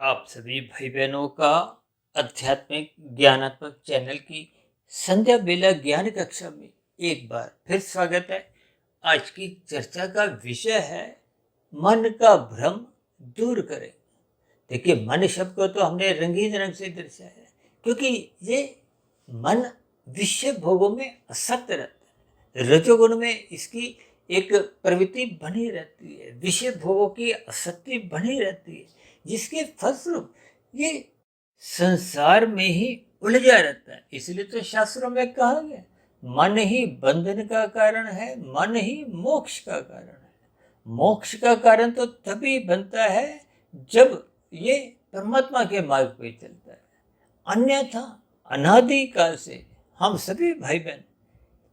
आप सभी भाई बहनों का आध्यात्मिक ज्ञानात्मक चैनल की संध्या बेला ज्ञान कक्षा में एक बार फिर स्वागत है। आज की चर्चा का विषय है मन का भ्रम दूर करें। देखिए, मन शब्द को तो हमने रंगीन रंग से दर्शाया है क्योंकि ये मन विषय भोगों में आसक्त रहता है। रजोगुण में इसकी एक प्रवृत्ति बनी रहती है, विषय भोगों की आसक्ति बनी रहती है, जिसके फलस्वरूप ये संसार में ही उलझा रहता है। इसलिए तो शास्त्रों में कहा गया, मन ही बंधन का कारण है, मन ही मोक्ष का कारण है। मोक्ष का कारण तो तभी बनता है जब ये परमात्मा के मार्ग पे चलता है। अन्यथा अनादि काल से हम सभी भाई बहन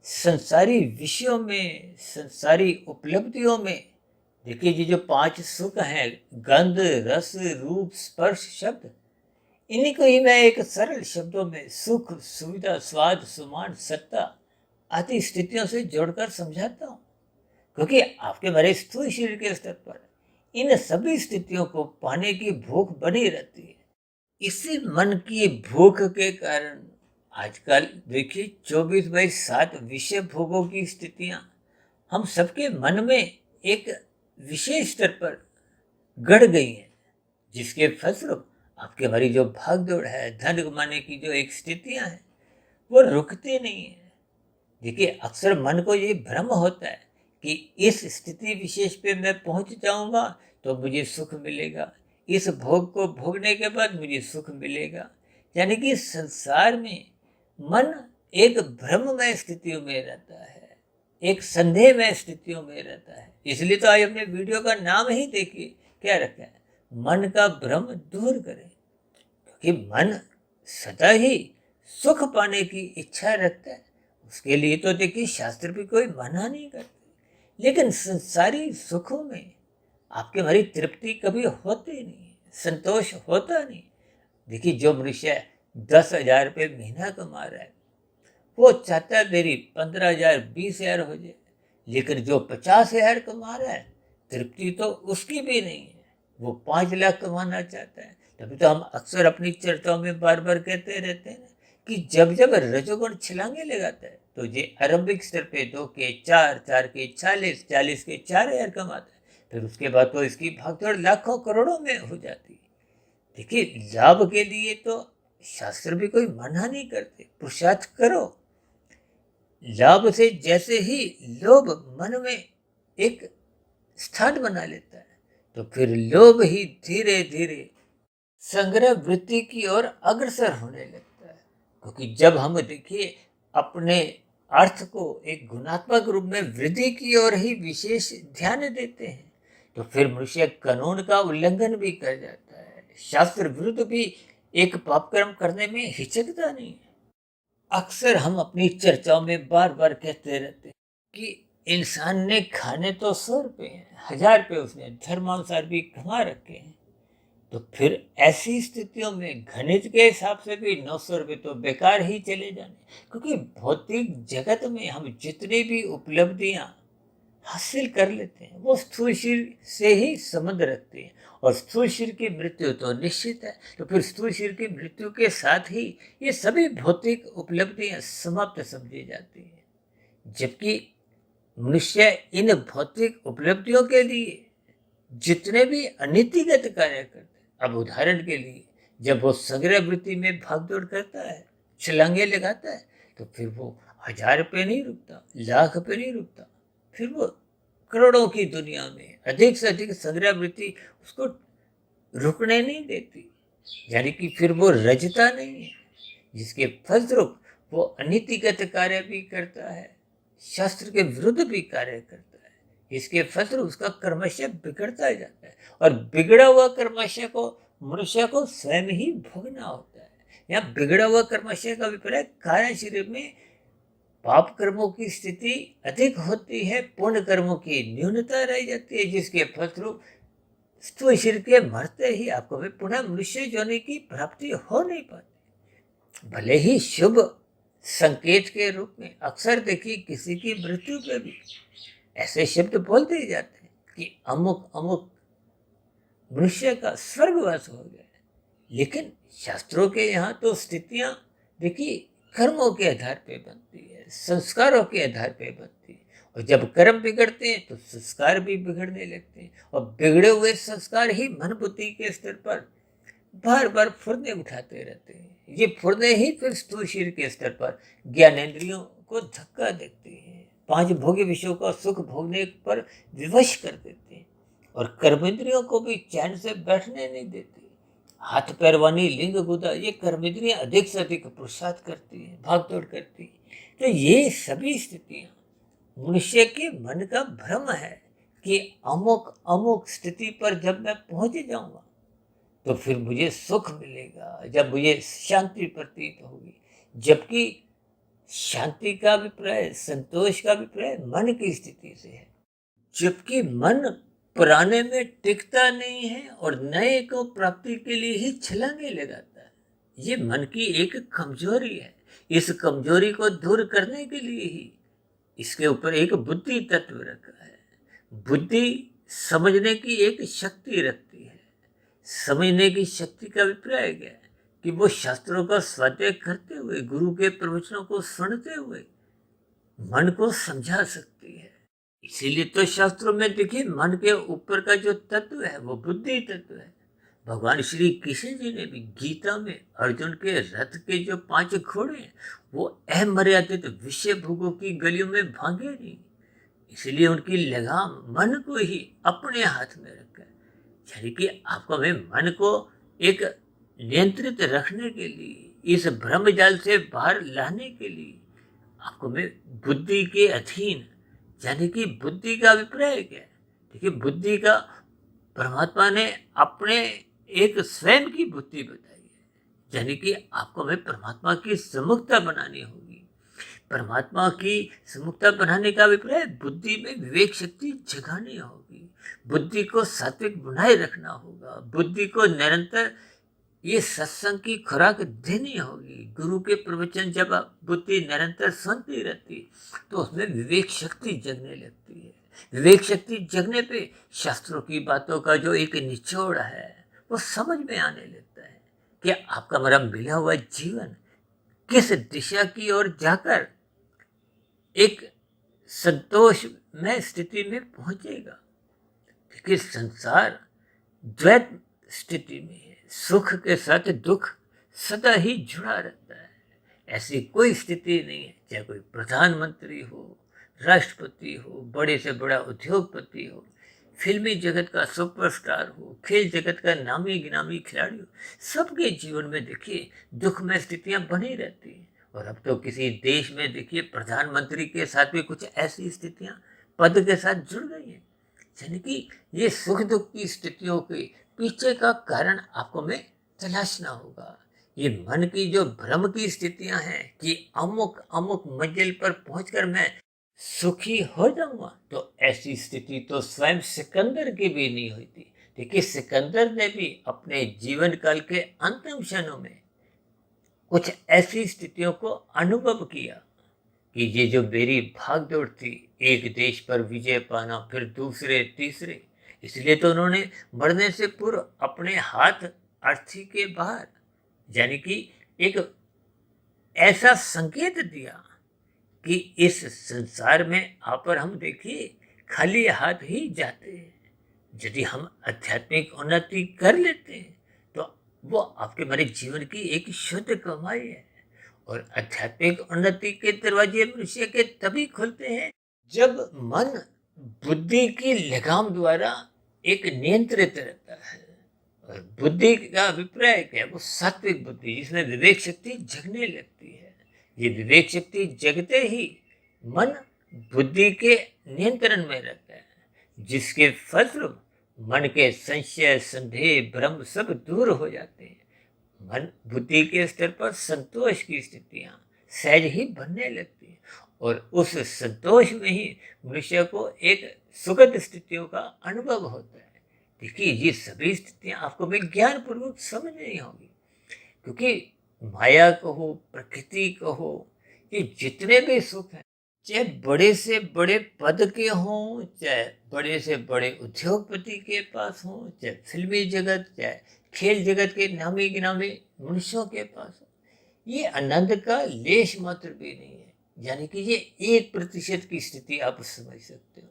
संसारी विषयों में, संसारी उपलब्धियों में, देखिए ये जो 5 सुख हैं, गंध, रस, रूप, स्पर्श, शब्द, इन्हीं को ही मैं एक सरल शब्दों में सुख, सुविधा, स्वाद, सुमान, सत्ता आदि स्थितियों से जोड़कर समझाता हूँ, क्योंकि आपके मेरे स्थूल शरीर के स्तर पर इन सभी स्थितियों को पाने की भूख बनी रहती है। इसी मन की भूख के कारण आजकल देखिए 24/7 विषय भोगों की स्थितियां हम सबके मन में एक विशेष स्तर पर गढ़ गई हैं, जिसके फलस्वरूप आपकी हमारी जो भाग दौड़ है, धन कमाने की जो एक स्थितियां हैं, वो रुकती नहीं है। देखिए, अक्सर मन को ये भ्रम होता है कि इस स्थिति विशेष पे मैं पहुंच जाऊंगा तो मुझे सुख मिलेगा, इस भोग को भोगने के बाद मुझे सुख मिलेगा। यानी कि संसार में मन एक भ्रममय स्थितियों में रहता है, एक संदेहमय स्थितियों में रहता है। इसलिए तो आज अपने वीडियो का नाम ही देखिए क्या रखा है, मन का भ्रम दूर करें। क्योंकि मन सदा ही सुख पाने की इच्छा रखता है। उसके लिए तो देखिए शास्त्र भी कोई मना नहीं करते, लेकिन संसारी सुखों में आपके हमारी तृप्ति कभी होती नहीं, संतोष होता नहीं। देखिए, जो मनुष्य 10,000 रुपये महीना कमा रहा है, वो चाहता है मेरी 15,000 20,000 हो जाए, लेकिन जो 50,000 कमा रहा है, तृप्ति तो उसकी भी नहीं है, वो 5 लाख कमाना चाहता है। तभी तो हम अक्सर अपनी चर्चाओं में बार बार कहते रहते हैं कि जब जब रजोगुण छलांगे लगाता है तो ये आरंभिक स्तर पे 2 के 4, 4 के 40, 40 के 4,000 कमाता है, फिर उसके बाद तो इसकी भागदौड़ लाखों करोड़ों में हो जाती है। देखिए, लाभ के लिए तो शास्त्र भी कोई मना नहीं करते, पुरुषार्थ करो। लाभ से जैसे ही लोभ मन में एक स्थान बना लेता है, तो फिर लोभ ही धीरे धीरे संग्रह वृत्ति की ओर अग्रसर होने लगता है। क्योंकि जब हम देखिए अपने अर्थ को एक गुणात्मक रूप में वृद्धि की ओर ही विशेष ध्यान देते हैं, तो फिर मनुष्य कानून का उल्लंघन भी कर जाता है, शास्त्र विरुद्ध भी एक पाप कर्म करने में हिचकता नहीं है। अक्सर हम अपनी चर्चाओं में बार बार कहते रहते हैं कि इंसान ने खाने तो 100 रुपये हैं, 1000 रुपये उसने धर्मानुसार भी कमा रखे हैं, तो फिर ऐसी स्थितियों में गणित के हिसाब से भी 900 रुपये तो बेकार ही चले जाने। क्योंकि भौतिक जगत में हम जितनी भी उपलब्धियां हासिल कर लेते हैं, वो स्थूल शरीर से ही संबंध रखते हैं, और स्थूल शरीर की मृत्यु तो निश्चित है। तो फिर स्थूल शरीर की मृत्यु के साथ ही ये सभी भौतिक उपलब्धियां समाप्त समझी जाती हैं। जबकि मनुष्य इन भौतिक उपलब्धियों के लिए जितने भी अनीतिगत कार्य करते हैं, अब उदाहरण के लिए जब वो संग्रह वृत्ति में भागदौड़ करता है, छलांगे लगाता है, तो फिर वो 1000 पे नहीं रुकता, लाख पे नहीं रुकता, फिर वो करोड़ों की दुनिया में अधिक से अधिक संग्रह वृत्ति उसको रुकने नहीं देती। यानी कि फिर वो रजता नहीं है, जिसके फलस्वरूप वो अनीतिगत कार्य भी करता है, शास्त्र के विरुद्ध भी कार्य करता है। इसके फलस्वरूप उसका कर्मशय बिगड़ता जाता है, और बिगड़ा हुआ कर्मशय को मनुष्य को स्वयं ही भोगना होता है। यहाँ बिगड़ा हुआ कर्मशय का अभिप्राय कार्य शरीर में पाप कर्मों की स्थिति अधिक होती है, पुण्य कर्मों की न्यूनता रह जाती है, जिसके फलस्वरूप स्थूल शरीर के मरते ही आपको भी पुनः मनुष्य योनि की प्राप्ति हो नहीं पाती। भले ही शुभ संकेत के रूप में अक्सर देखिए किसी की मृत्यु पे भी ऐसे शब्द बोल दिए जाते हैं कि अमुक अमुक मनुष्य का स्वर्गवास हो गया, लेकिन शास्त्रों के यहाँ तो स्थितियां देखिए कर्मों के आधार पे बनती है, संस्कारों के आधार पे बनती है। और जब कर्म बिगड़ते हैं तो संस्कार भी बिगड़ने लगते हैं, और बिगड़े हुए संस्कार ही मन बुद्धि के स्तर पर बार बार फुरने उठाते रहते हैं। ये फुरने ही फिर स्थूल शरीर के स्तर पर ज्ञानेंद्रियों को धक्का देते हैं, पांच भोग्य विषयों का सुख भोगने पर विवश कर देते हैं, और कर्मेंद्रियों को भी चैन से बैठने नहीं देते। हाथ पैरवानी लिंग गुदा ये कर्मेंद्रियां अधिक से अधिक पुरुषार्थ करती हैं, भागदौड़ करती हैं। तो ये सभी स्थितियां मनुष्य के मन का भ्रम है कि अमुक अमुक स्थिति पर जब मैं पहुंच जाऊंगा तो फिर मुझे सुख मिलेगा, जब मुझे शांति प्रतीत होगी। जबकि शांति का अभिप्राय, संतोष का अभिप्राय मन की स्थिति से है। जबकि मन पुराने में टिकता नहीं है और नए को प्राप्ति के लिए ही छलांगे लगाता है। ये मन की एक कमजोरी है। इस कमजोरी को दूर करने के लिए ही इसके ऊपर एक बुद्धि तत्व रखा है। बुद्धि समझने की एक शक्ति रखती है। समझने की शक्ति का अभिप्राय क्या है कि वो शास्त्रों का स्वाध्याय करते हुए, गुरु के प्रवचनों को सुनते हुए मन को समझा सकती है। इसीलिए तो शास्त्रों में देखिए मन के ऊपर का जो तत्व है वो बुद्धि तत्व है। भगवान श्री कृष्ण जी ने भी गीता में अर्जुन के रथ के जो 5 घोड़े हैं वो अमर्यादित विषय भोगों की गलियों में भागे नहीं। इसलिए उनकी लगाम मन को ही अपने हाथ में रखा है। यानी कि आपको में मन को एक नियंत्रित रखने के लिए, इस भ्रम जाल से बाहर लाने के लिए आपको में बुद्धि के अधीन, यानी कि बुद्धि का अभिप्राय क्या है? देखिए बुद्धि का परमात्मा ने अपने एक स्वयं की बुद्धि बताई है। यानी कि आपको में परमात्मा की सम्मुखता बनानी होगी। परमात्मा की सम्मुखता बनाने का अभिप्राय बुद्धि में विवेक शक्ति जगानी होगी, बुद्धि को सात्विक बनाए रखना होगा, बुद्धि को निरंतर ये सत्संग की खुराक देनी होगी। गुरु के प्रवचन जब बुद्धि निरंतर सुनती रहती तो उसमें विवेक शक्ति जगने लगती है। विवेक शक्ति जगने पे शास्त्रों की बातों का जो एक निचोड़ है वो समझ में आने लगता है कि आपका मेरा मिला हुआ जीवन किस दिशा की ओर जाकर एक संतोष में स्थिति में पहुंचेगा। क्योंकि संसार द्वैत स्थिति में है, सुख के साथ दुख सदा ही जुड़ा रहता है। ऐसी कोई स्थिति नहीं है, चाहे कोई प्रधानमंत्री हो, राष्ट्रपति हो, बड़े से बड़ा उद्योगपति हो, फिल्मी जगत का सुपरस्टार हो, खेल जगत का नामी गिनामी खिलाड़ी हो, सबके जीवन में देखिए दुखमय स्थितियां बनी रहती हैं। और अब तो किसी देश में देखिए प्रधानमंत्री के साथ भी कुछ ऐसी स्थितियां पद के साथ जुड़ गई हैं। यानी कि ये सुख दुख की स्थितियों के पीछे का कारण आपको में तलाशना होगा। ये मन की जो भ्रम की स्थितियां हैं कि अमुक अमुक मंजिल पर पहुंचकर मैं सुखी हो जाऊंगा, तो ऐसी स्थिति तो स्वयं सिकंदर की भी नहीं हुई थी। देखिए सिकंदर ने भी अपने जीवन काल के अंतिम क्षणों में कुछ ऐसी स्थितियों को अनुभव किया कि ये जो मेरी भाग दौड़ थी, एक देश पर विजय पाना, फिर दूसरे तीसरे, इसलिए तो उन्होंने मरने से पूर्व अपने हाथ अर्थी के बाहर, यानी कि एक ऐसा संकेत दिया कि इस संसार में आकर हम देखिए खाली हाथ ही जाते हैं। यदि हम आध्यात्मिक उन्नति कर लेते हैं तो वो आपके मेरे जीवन की एक शुद्ध कमाई है। और आध्यात्मिक उन्नति के दरवाजे मनुष्य के तभी खुलते हैं जब मन बुद्धि की लगाम द्वारा एक नियंत्रित रहता है। और बुद्धि का अभिप्राय क्या है? वो सात्विक बुद्धि जिसमें विवेक शक्ति जगने लगती है। ये विवेक शक्ति जगते ही मन बुद्धि के नियंत्रण में रहता है, जिसके फलस्वरूप मन के संशय, संदेह, भ्रम सब दूर हो जाते हैं। मन बुद्धि के स्तर पर संतोष की स्थितियां सहज ही बनने लगती हैं, और उस संतोष में ही मनुष्य को एक सुखद स्थितियों का अनुभव होता है। देखिए ये सभी स्थितियां आपको में ज्ञान पूर्वक समझनी होगी, क्योंकि माया कहो, प्रकृति कहो, ये जितने भी सुख हैं, चाहे बड़े से बड़े पद के हों, चाहे बड़े से बड़े उद्योगपति के पास हों, चाहे फिल्मी जगत, चाहे खेल जगत के नामी गिनामी मनुष्यों के पास हो, ये आनंद का लेश मात्र भी नहीं है। यानी कि ये 1% की स्थिति आप समझ सकते हो।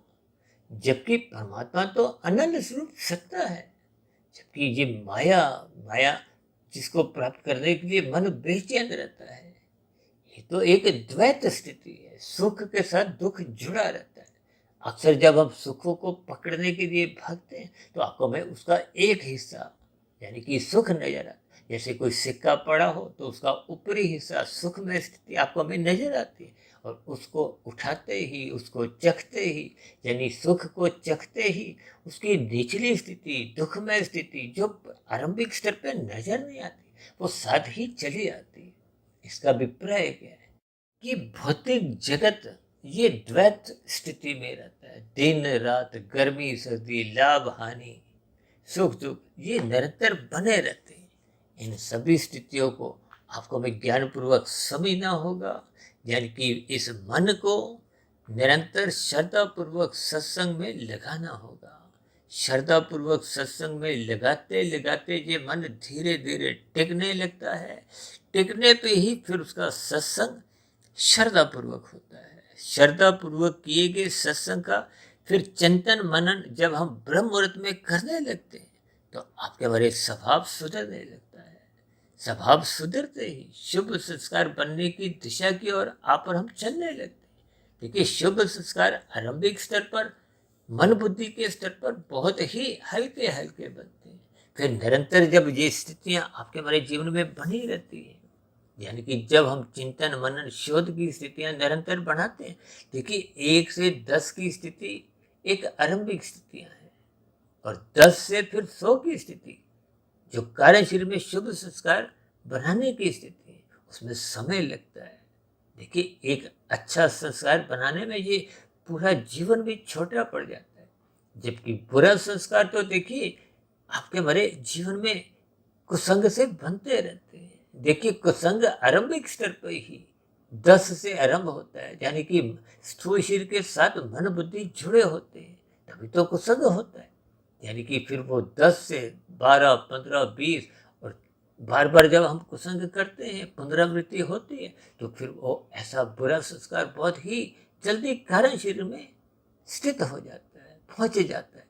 जबकि परमात्मा तो आनंद स्वरूप सत्ता है। जबकि ये माया माया जिसको प्राप्त करने के लिए मन बेचैन रहता है, ये तो एक द्वैत स्थिति है। सुख के साथ दुख जुड़ा रहता है। अक्सर जब हम सुखों को पकड़ने के लिए भागते हैं तो आंखों में उसका एक हिस्सा यानी कि सुख नजर आता है। जैसे कोई सिक्का पड़ा हो तो उसका ऊपरी हिस्सा सुख में स्थिति आपको में नजर आती है, और उसको उठाते ही, उसको चखते ही, यानी सुख को चखते ही उसकी निचली स्थिति, दुखमय स्थिति जो आरंभिक स्तर पर नजर नहीं आती, वो साथ ही चली आती है। इसका अभिप्राय क्या है कि भौतिक जगत ये द्वैत स्थिति में रहता है। दिन रात, गर्मी सर्दी, लाभ हानि, सुख दुख, ये निरंतर बने रहते हैं। इन सभी स्थितियों को आपको में ज्ञान पूर्वक समझना होगा। यानी कि इस मन को निरंतर श्रद्धा पूर्वक सत्संग में लगाना होगा। श्रद्धा पूर्वक सत्संग में लगाते लगाते ये मन धीरे धीरे टिकने लगता है। टिकने पे ही फिर उसका सत्संग श्रद्धा पूर्वक होता है। श्रद्धा पूर्वक किए गए सत्संग का फिर चिंतन मनन जब हम ब्रह्म मुहूर्त में करने लगते हैं तो आपके बारे स्वभाव सुधरने लगता है। स्वभाव सुधरते ही शुभ संस्कार बनने की दिशा की ओर आप और हम चलने लगते हैं। देखिए, शुभ संस्कार आरंभिक स्तर पर, मन बुद्धि के स्तर पर बहुत ही हल्के हल्के बनते हैं। फिर निरंतर जब ये स्थितियां आपके हमारे जीवन में बनी रहती है, यानी कि जब हम चिंतन मनन शोध की स्थितियां निरंतर बढ़ाते हैं, देखिए 1 से 10 की स्थिति एक आरंभिक स्थितियां हैं, और 10 से फिर 100 की स्थिति जो कार्यशील में शुभ संस्कार बनाने की स्थिति है, उसमें समय लगता है। देखिए, एक अच्छा संस्कार बनाने में ये पूरा जीवन भी छोटा पड़ जाता है। जबकि बुरा संस्कार तो देखिए आपके हमारे जीवन में कुसंग से बनते रहते हैं। देखिए, कुसंग आरंभिक स्तर पर ही 10 से आरंभ होता है, यानी कि स्थूल शरीर के साथ मन बुद्धि जुड़े होते हैं, तभी तो कुसंग होता है। यानी कि फिर वो 10 से 12, 15, 20, और बार बार जब हम कुसंग करते हैं, पुनरावृत्ति होती है, तो फिर वो ऐसा बुरा संस्कार बहुत ही जल्दी कारण शरीर में स्थित हो जाता है, पहुंच जाता है।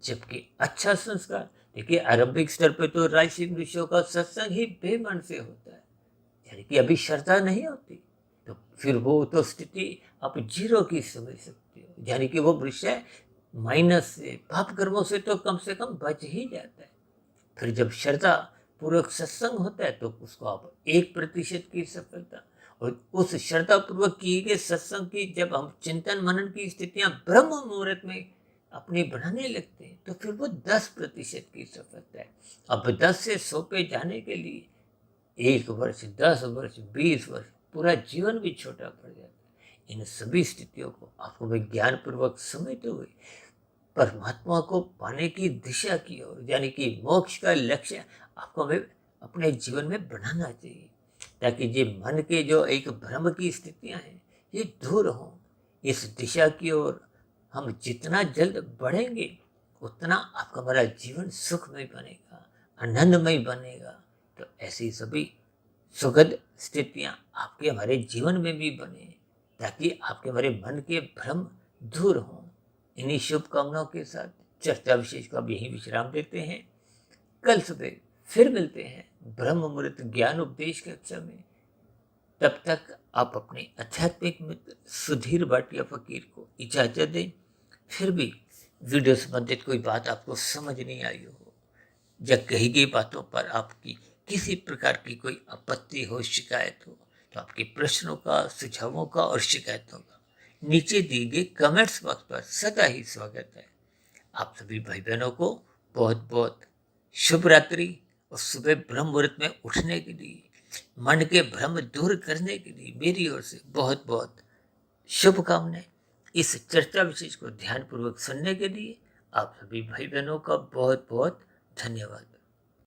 जबकि अच्छा संस्कार देखिए आरंभिक स्तर पे तो राजसिक ऋषियों का सत्संग ही बेमन से होता है, यानी कि अभी श्रद्धा नहीं होती, तो फिर वो तो स्थिति आप 0 की समझ सकते हो। यानी कि वो विषय माइनस से, पाप कर्मों से तो कम बच ही जाता है। फिर जब श्रद्धा पूर्वक सत्संग होता है तो उसको आप 1% की सफलता, और उस श्रद्धा पूर्वक किए गए सत्संग की जब हम चिंतन मनन की स्थितियां ब्रह्म मुहूर्त में अपने बनाने लगते हैं तो फिर वो 10% की सफलता है। अब 10 से 100 पे जाने के लिए 1 वर्ष, 10 वर्ष, 20 वर्ष, पूरा जीवन भी छोटा पड़ जाता है। इन सभी स्थितियों को आपको ज्ञान पूर्वक समझते हुए परमात्मा को पाने की दिशा की ओर, यानी कि मोक्ष का लक्ष्य आपको हमें अपने जीवन में बनाना चाहिए, ताकि ये मन के जो एक भ्रम की स्थितियां हैं ये दूर हों। इस दिशा की ओर हम जितना जल्द बढ़ेंगे उतना आपका हमारा जीवन सुखमय बनेगा, आनंदमय बनेगा। तो ऐसी सभी सुखद स्थितियां आपके हमारे जीवन में भी बने, ताकि आपके हमारे मन के भ्रम दूर हों। इन्हीं शुभकामनाओं के साथ चर्चा विशेष को अब यहीं विश्राम देते हैं। कल सुबह फिर मिलते हैं ब्रह्म मुहूर्त ज्ञान उपदेश कक्षा में। तब तक आप अपने आध्यात्मिक मित्र सुधीर भाटिया फकीर को इजाजत दें। फिर भी वीडियो संबंधित कोई बात आपको समझ नहीं आई हो, या कही गई बातों पर आपकी किसी प्रकार की कोई आपत्ति हो, शिकायत हो, तो आपके प्रश्नों का, सुझावों का और शिकायतों का नीचे दिए गए कमेंट्स बॉक्स पर सदा ही स्वागत है। आप सभी भाई बहनों को बहुत बहुत शुभ रात्रि, और सुबह ब्रह्म मुहूर्त में उठने के लिए, मन के भ्रम दूर करने के लिए मेरी ओर से बहुत बहुत शुभकामनाएं। इस चर्चा विशेष को ध्यानपूर्वक सुनने के लिए आप सभी भाई बहनों का बहुत बहुत धन्यवाद।